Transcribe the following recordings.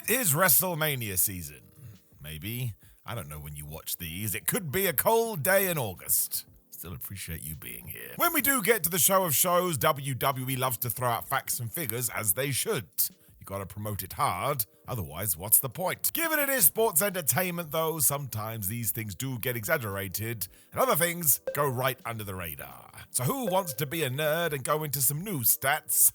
It is WrestleMania season. Maybe. I don't know when you watch these. It could be a cold day in August. Still appreciate you being here. When we do get to the show of shows, WWE loves to throw out facts and figures, as they should. You gotta promote it hard, otherwise what's the point? Given it is sports entertainment though, sometimes these things do get exaggerated, and other things go right under the radar. So who wants to be a nerd and go into some news stats?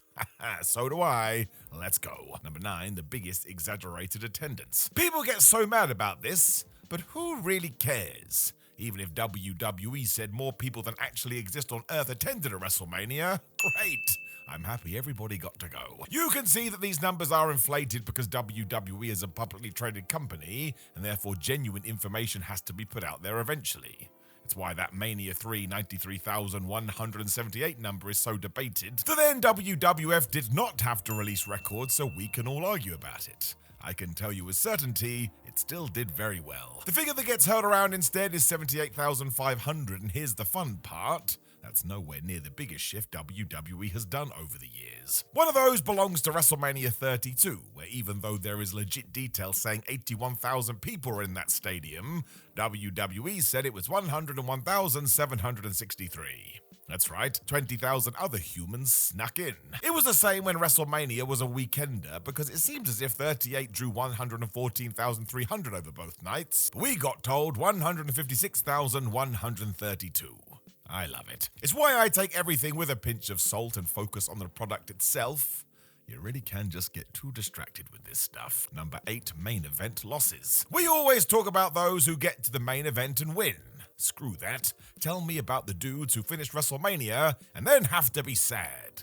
So do I. Let's go. Number 9, the biggest exaggerated attendance. People get so mad about this, but who really cares? Even if WWE said more people than actually exist on Earth attended a WrestleMania, great. I'm happy everybody got to go. You can see that these numbers are inflated because WWE is a publicly traded company, and therefore genuine information has to be put out there eventually. It's why that Mania 3 93,178 number is so debated. So then WWF did not have to release records so we can all argue about it. I can tell you with certainty, it still did very well. The figure that gets hurled around instead is 78,500, and here's the fun part. That's nowhere near the biggest shift WWE has done over the years. One of those belongs to WrestleMania 32, where even though there is legit detail saying 81,000 people are in that stadium, WWE said it was 101,763. That's right, 20,000 other humans snuck in. It was the same when WrestleMania was a weekender, because it seems as if 38 drew 114,300 over both nights, but we got told 156,132. I love it. It's why I take everything with a pinch of salt and focus on the product itself. You really can just get too distracted with this stuff. Number 8, main event losses. We always talk about those who get to the main event and win. Screw that. Tell me about the dudes who finish WrestleMania and then have to be sad.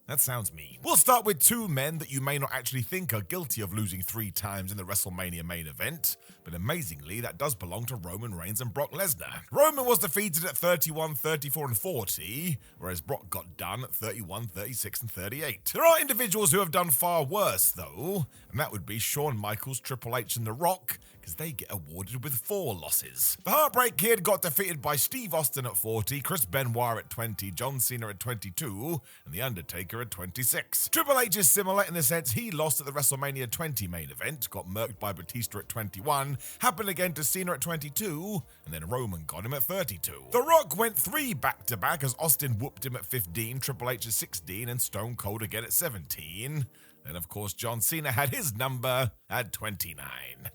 That sounds mean. We'll start with 2 men that you may not actually think are guilty of losing 3 times in the WrestleMania main event, but amazingly, that does belong to Roman Reigns and Brock Lesnar. Roman was defeated at 31, 34, and 40, whereas Brock got done at 31, 36, and 38. There are individuals who have done far worse, though, and that would be Shawn Michaels, Triple H, and The Rock, because they get awarded with 4 losses. The Heartbreak Kid got defeated by Steve Austin at 40, Chris Benoit at 20, John Cena at 22, and The Undertaker at 26. Triple H is similar in the sense he lost at the WrestleMania 20 main event, got murked by Batista at 21, happened again to Cena at 22, and then Roman got him at 32. The Rock went 3 back-to-back as Austin whooped him at 15, Triple H at 16, and Stone Cold again at 17. Then, of course, John Cena had his number at 29.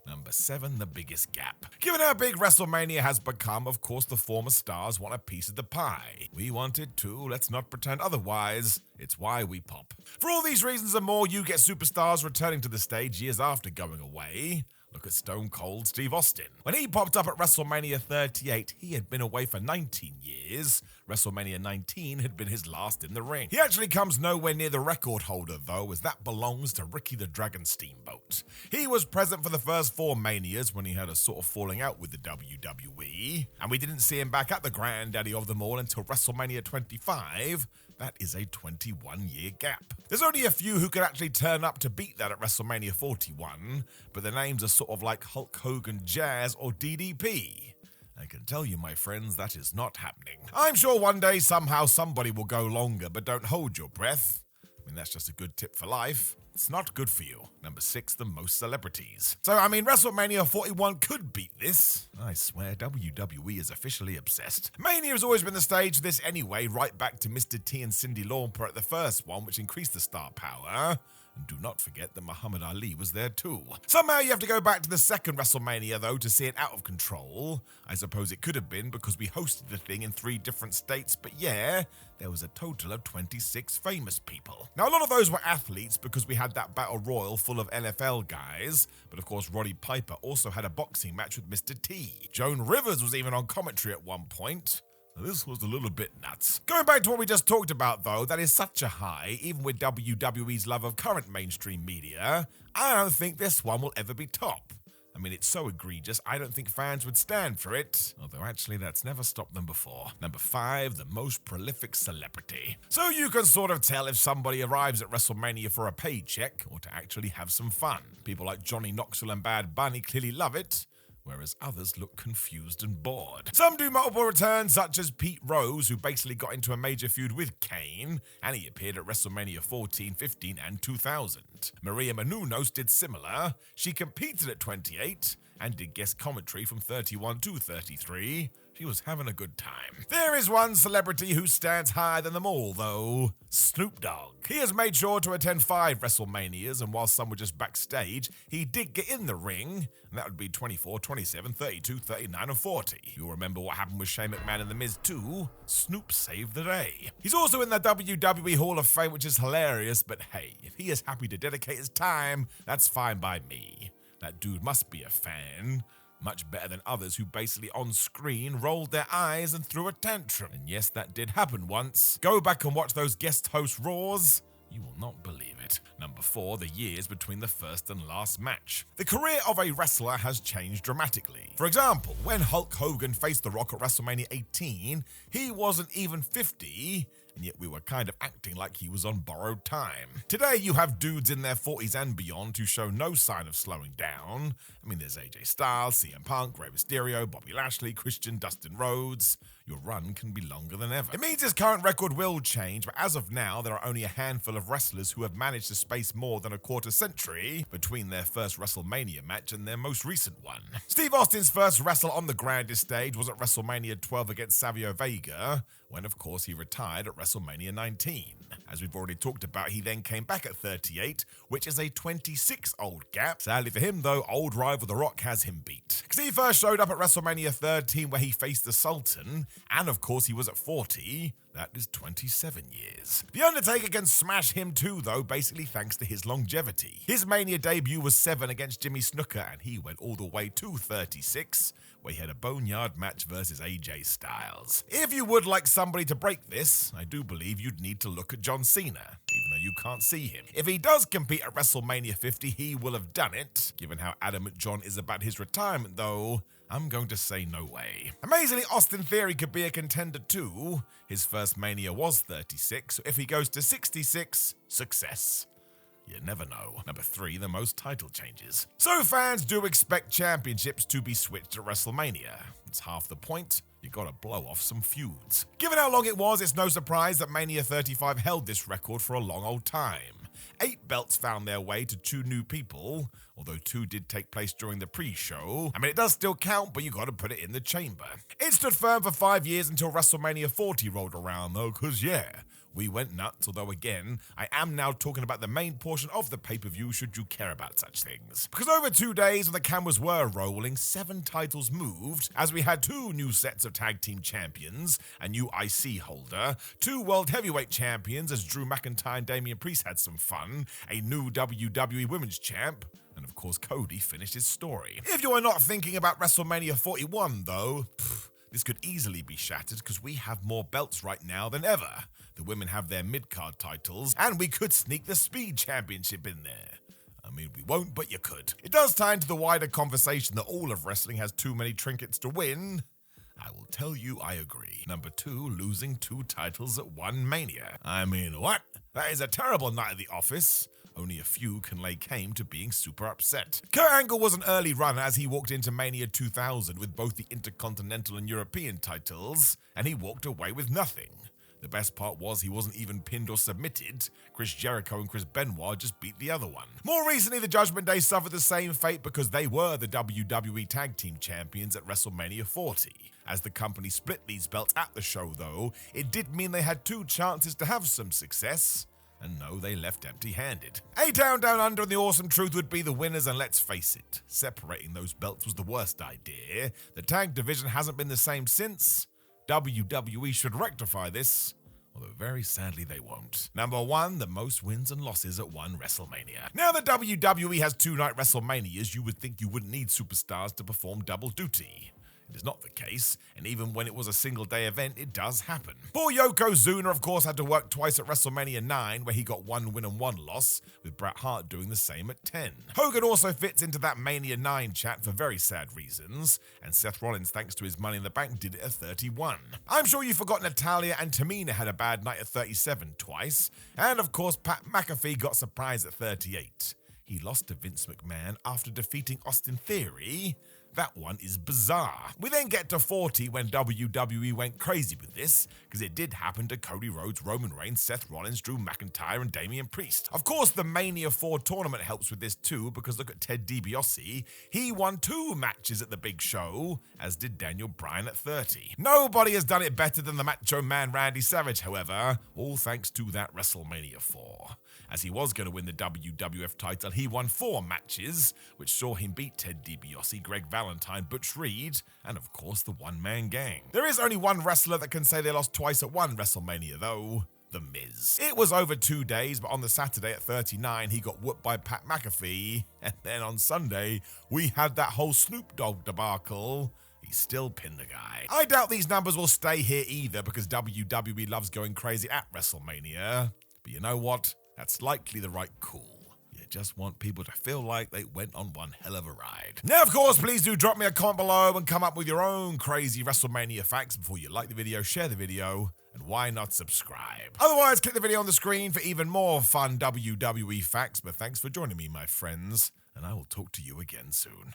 Number 7, the biggest gap. Given how big WrestleMania has become, of course, the former stars want a piece of the pie. We want it too, let's not pretend otherwise. It's why we pop. For all these reasons and more, you get superstars returning to the stage years after going away. Look at Stone Cold Steve Austin. When he popped up at WrestleMania 38, he had been away for 19 years. WrestleMania 19 had been his last in the ring. He actually comes nowhere near the record holder, though, as that belongs to Ricky the Dragon Steamboat. He was present for the first 4 Manias when he had a sort of falling out with the WWE, and we didn't see him back at the granddaddy of them all until WrestleMania 25. That is a 21-year gap. There's only a few who could actually turn up to beat that at WrestleMania 41, but the names are sort of like Hulk Hogan, Jazz, or DDP. I can tell you, my friends, that is not happening. I'm sure one day, somehow, somebody will go longer, but don't hold your breath. I mean, that's just a good tip for life. It's not good for you. Number 6, the most celebrities. So, I mean, WrestleMania 41 could beat this. I swear, WWE is officially obsessed. Mania has always been the stage for this anyway, right back to Mr. T and Cyndi Lauper at the first one, which increased the star power. And do not forget that Muhammad Ali was there too. Somehow you have to go back to the second WrestleMania, though, to see it out of control. I suppose it could have been because we hosted the thing in 3 different states, but yeah, there was a total of 26 famous people. Now, a lot of those were athletes because we had that battle royal full of NFL guys, but of course Roddy Piper also had a boxing match with Mr. T. Joan Rivers was even on commentary at one point. This was a little bit nuts. Going back to what we just talked about, though, that is such a high, even with WWE's love of current mainstream media, I don't think this one will ever be top. I mean, it's so egregious, I don't think fans would stand for it, although actually that's never stopped them before. Number 5, the most prolific celebrity. So you can sort of tell if somebody arrives at WrestleMania for a paycheck or to actually have some fun. People like Johnny Knoxville and Bad Bunny clearly love it, whereas others look confused and bored. Some do multiple returns, such as Pete Rose, who basically got into a major feud with Kane, and he appeared at WrestleMania 14, 15, and 2000. Maria Menounos did similar. She competed at 28, and did guest commentary from 31 to 33. She was having a good time. There is one celebrity who stands higher than them all, though. Snoop Dogg. He has made sure to attend 5 WrestleManias, and while some were just backstage, he did get in the ring, and that would be 24, 27, 32, 39, and 40. You'll remember what happened with Shane McMahon and The Miz too. Snoop saved the day. He's also in the WWE Hall of Fame, which is hilarious, but hey, if he is happy to dedicate his time, that's fine by me. That dude must be a fan. Much better than others who basically on screen rolled their eyes and threw a tantrum. And yes, that did happen once. Go back and watch those guest host Raws. You will not believe it. Number 4, the years between the first and last match. The career of a wrestler has changed dramatically. For example, when Hulk Hogan faced The Rock at WrestleMania 18, he wasn't even 50, and yet we were kind of acting like he was on borrowed time. Today, you have dudes in their 40s and beyond who show no sign of slowing down. I mean, there's AJ Styles, CM Punk, Rey Mysterio, Bobby Lashley, Christian, Dustin Rhodes. Your run can be longer than ever. It means his current record will change, but as of now, there are only a handful of wrestlers who have managed to space more than a quarter century between their first WrestleMania match and their most recent one. Steve Austin's first wrestle on the grandest stage was at WrestleMania 12 against Savio Vega, when of course he retired at WrestleMania 19. As we've already talked about, he then came back at 38, which is a 26-old gap. Sadly for him though, old rival The Rock has him beat. Because he first showed up at WrestleMania 13 where he faced the Sultan, and of course he was at 40. That is 27 years. The Undertaker can smash him too though, basically thanks to his longevity. His Mania debut was 7 against Jimmy Snuka, and he went all the way to 36, where he had a boneyard match versus AJ Styles. If you would like somebody to break this, I do believe you'd need to look at John Cena, even though you can't see him. If he does compete at WrestleMania 50, he will have done it. Given how adamant John is about his retirement though, I'm going to say no way. Amazingly, Austin Theory could be a contender too. His first Mania was 36, so if he goes to 66, success. You never know. Number 3, the most title changes. So fans do expect championships to be switched at WrestleMania. It's half the point. You gotta blow off some feuds. Given how long it was, it's no surprise that Mania 35 held this record for a long old time. 8 belts found their way to 2 new people, although 2 did take place during the pre-show. I mean, it does still count, but you gotta put it in the chamber. It stood firm for 5 years until WrestleMania 40 rolled around though, cause yeah, we went nuts, although again, I am now talking about the main portion of the pay-per-view should you care about such things. Because over 2 days when the cameras were rolling, 7 titles moved, as we had 2 new sets of tag team champions, a new IC holder, 2 world heavyweight champions as Drew McIntyre and Damian Priest had some fun, a new WWE women's champ, and of course Cody finished his story. If you are not thinking about WrestleMania 41 though, this could easily be shattered because we have more belts right now than ever. The women have their mid-card titles, and we could sneak the Speed Championship in there. I mean, we won't, but you could. It does tie into the wider conversation that all of wrestling has too many trinkets to win. I will tell you I agree. Number 2, losing 2 titles at one Mania. I mean, what? That is a terrible night at the office. Only a few can lay claim to being super upset. Kurt Angle was an early runner as he walked into Mania 2000 with both the Intercontinental and European titles, and he walked away with nothing. The best part was he wasn't even pinned or submitted. Chris Jericho and Chris Benoit just beat the other one. More recently, the Judgment Day suffered the same fate because they were the WWE Tag Team Champions at WrestleMania 40. As the company split these belts at the show though, it did mean they had 2 chances to have some success. And no, they left empty-handed. A-Town Down Under and the Awesome Truth would be the winners, and let's face it, separating those belts was the worst idea. The tag division hasn't been the same since. WWE should rectify this, although very sadly they won't. Number 1, the most wins and losses at one WrestleMania. Now that WWE has 2-night WrestleManias, you would think you wouldn't need superstars to perform double duty. It is not the case, and even when it was a single-day event, it does happen. Poor Yokozuna, of course, had to work twice at WrestleMania 9, where he got 1 win and 1 loss, with Bret Hart doing the same at 10. Hogan also fits into that Mania 9 chat for very sad reasons, and Seth Rollins, thanks to his Money in the Bank, did it at 31. I'm sure you forgot Natalya and Tamina had a bad night at 37 twice, and of course Pat McAfee got surprised at 38. He lost to Vince McMahon after defeating Austin Theory, That one is bizarre. We then get to 40 when WWE went crazy with this, because it did happen to Cody Rhodes, Roman Reigns, Seth Rollins, Drew McIntyre, and Damian Priest. Of course, the Mania 4 tournament helps with this too, because look at Ted DiBiase. He won 2 matches at the big show, as did Daniel Bryan at 30. Nobody has done it better than the Macho Man Randy Savage, however, all thanks to that WrestleMania 4. As he was going to win the WWF title, he won 4 matches, which saw him beat Ted DiBiase, Greg Valentine, Butch Reed, and of course the one-man gang. There is only one wrestler that can say they lost twice at one WrestleMania though. The Miz. It was over 2 days, but on the Saturday at 39, he got whooped by Pat McAfee, and then on Sunday, we had that whole Snoop Dogg debacle. He still pinned the guy. I doubt these numbers will stay here either, because WWE loves going crazy at WrestleMania. But you know what? That's likely the right call. You just want people to feel like they went on one hell of a ride. Now, of course, please do drop me a comment below and come up with your own crazy WrestleMania facts before you like the video, share the video, and why not subscribe? Otherwise, click the video on the screen for even more fun WWE facts. But thanks for joining me, my friends, and I will talk to you again soon.